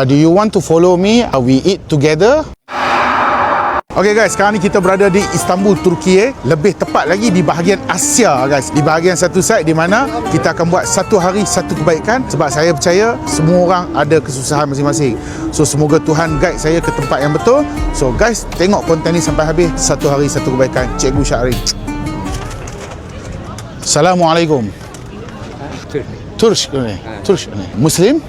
Do you want to follow me? We eat together? Okay guys, sekarang ni kita berada di Istanbul, Turki. Lebih tepat lagi di bahagian Asia guys. Di bahagian satu side di mana kita akan buat satu hari satu kebaikan. Sebab saya percaya semua orang ada kesusahan masing-masing. So semoga Tuhan guide saya ke tempat yang betul. So guys, tengok konten ni sampai habis. Satu hari satu kebaikan. Cikgu Syahri. Assalamualaikum. Turk ni. Muslim?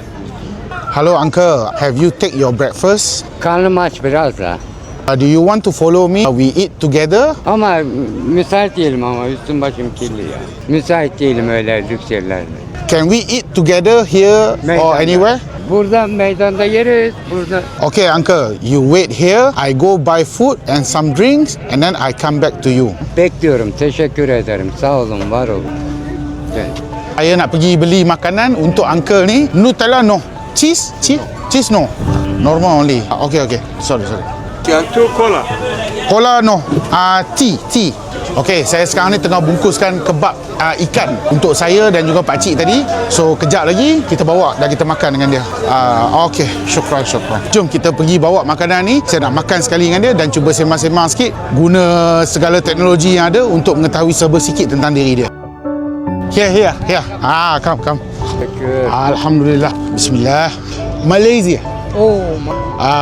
Hello uncle, have you take your breakfast? Karnım aç biraz da. Do you want to follow me? We eat together? Ama müsait değilim ama üstüm başım kirli ya. Müsait değilim öyle lüks yerlerde. Can we eat together here or anywhere? Burada meydanda yeriz. Burada. Okay uncle, you wait here. I go buy food and some drinks and then I come back to you. Bekliyorum. Teşekkür ederim. Sağ olun, var olun. Evet. Saya nak pergi beli makanan untuk uncle ni. Nutella no. Cheese no. Normal only. Okay. Sorry. Two cola. Cola no. Tea. Okey, saya sekarang ni tengah bungkuskan kebab ikan untuk saya dan juga pakcik tadi. So kejap lagi kita bawa dan kita makan dengan dia. Okey, syukran. Jom kita pergi bawa makanan ni. Saya nak makan sekali dengan dia dan cuba sembang-sembang sikit, guna segala teknologi yang ada untuk mengetahui serba sikit tentang diri dia. Here. Come. Teşekkür. Alhamdulillah. Bismillah. Malaysia. Oh,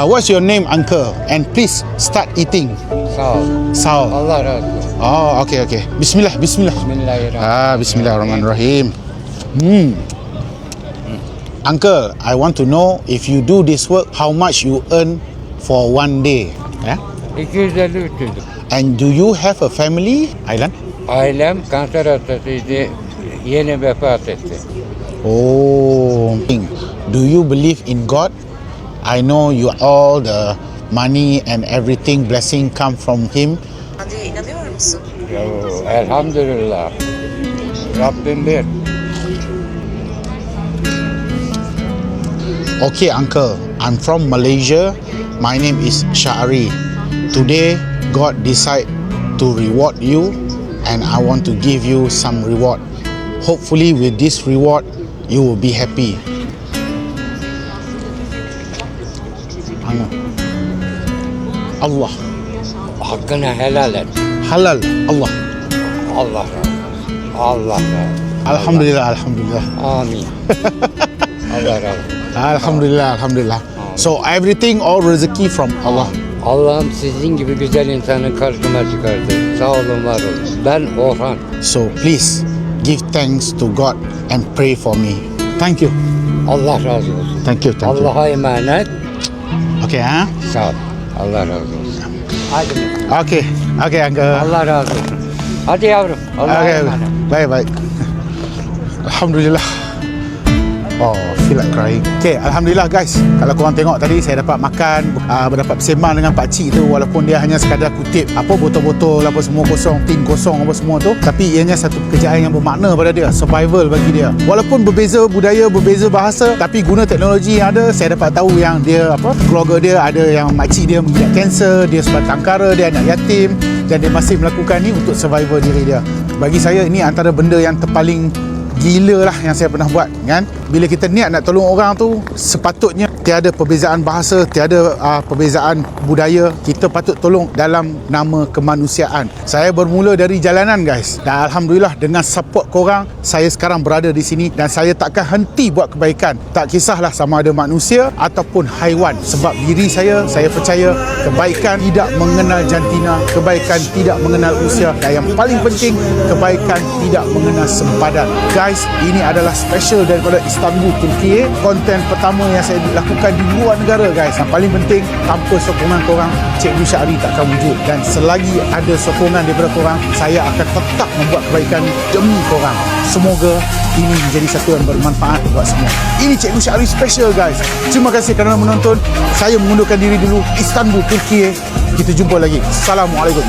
What's your name, uncle? And please start eating. sağ ol. Saul. Allah razı olsun. Oh, okay. Bismillah. Bismillahirrahmanirrahim. Bismillahirrahmanirrahim. Uncle, I want to know if you do this work, how much you earn for one day? Yeah? 250-300. And do you have a family, Aylan? Ailem kanser hastasıydı. Yeni vefat etti. Oh. Do you believe in God? I know you all the money and everything, blessing come from Him. Tanrı'ya inanıyor musun? Elhamdülillah. Rabbim bir. Okay, uncle. I'm from Malaysia. My name is Syahri. Today, God decide to reward you, and I want to give you some reward. Hopefully, with this reward, you will be happy. Allah. Hakkını helal et. Halal. Allah. Allah razı olsun. Allah razı olsun. Alhamdulillah. Amin. Allah razı olsun. Alhamdulillah. So everything, all rezeki from Allah. Allah'ım sizin gibi güzel insanı karşıma çıkardı. Sağ olun, var olun. Ben Orhan. So please give thanks to God and pray for me. Thank you. Allah razı olsun. Thank you. Allah'a emanet. Okay, huh? Sağ ol. Allah razı olsun. Hadi. Okay, uncle. Allah razı olsun. Hadi yavrum. Allah'a Okay, emanet. baik. Alhamdulillah. Oh, feel like crying. Okay, Alhamdulillah guys. Kalau korang tengok tadi, saya dapat makan, dapat bersembang dengan pakcik tu. Walaupun dia hanya sekadar kutip botol-botol apa semua kosong, tin kosong apa semua tu, tapi ianya satu pekerjaan yang bermakna pada dia, survival bagi dia. Walaupun berbeza budaya, berbeza bahasa, tapi guna teknologi yang ada, saya dapat tahu yang dia keluarga dia ada yang makcik dia mengidap kanser, dia sebatang kara, dia anak yatim, dan dia masih melakukan ni untuk survival diri dia. Bagi saya ini antara benda yang terpaling gila lah yang saya pernah buat kan. Bila kita niat nak tolong orang tu, sepatutnya tiada perbezaan bahasa, tiada perbezaan budaya. Kita patut tolong dalam nama kemanusiaan. Saya bermula dari jalanan guys, dan Alhamdulillah dengan support korang, saya sekarang berada di sini dan saya takkan henti buat kebaikan. Tak kisahlah sama ada manusia ataupun haiwan. Sebab diri saya percaya kebaikan tidak mengenal jantina, kebaikan tidak mengenal usia, dan yang paling penting, kebaikan tidak mengenal sempadan. Guys, ini adalah special daripada Istanbul, Turki. Konten pertama yang saya lakukan di luar negara guys. Yang paling penting, tanpa sokongan korang, Cikgu Syahri takkan wujud. Dan selagi ada sokongan daripada korang, saya akan tetap membuat kebaikan demi korang. Semoga ini menjadi satu yang bermanfaat buat semua. Ini Cikgu Syahri special guys. Terima kasih kerana menonton. Saya mengundurkan diri dulu. Istanbul, Turki. Kita jumpa lagi. Assalamualaikum.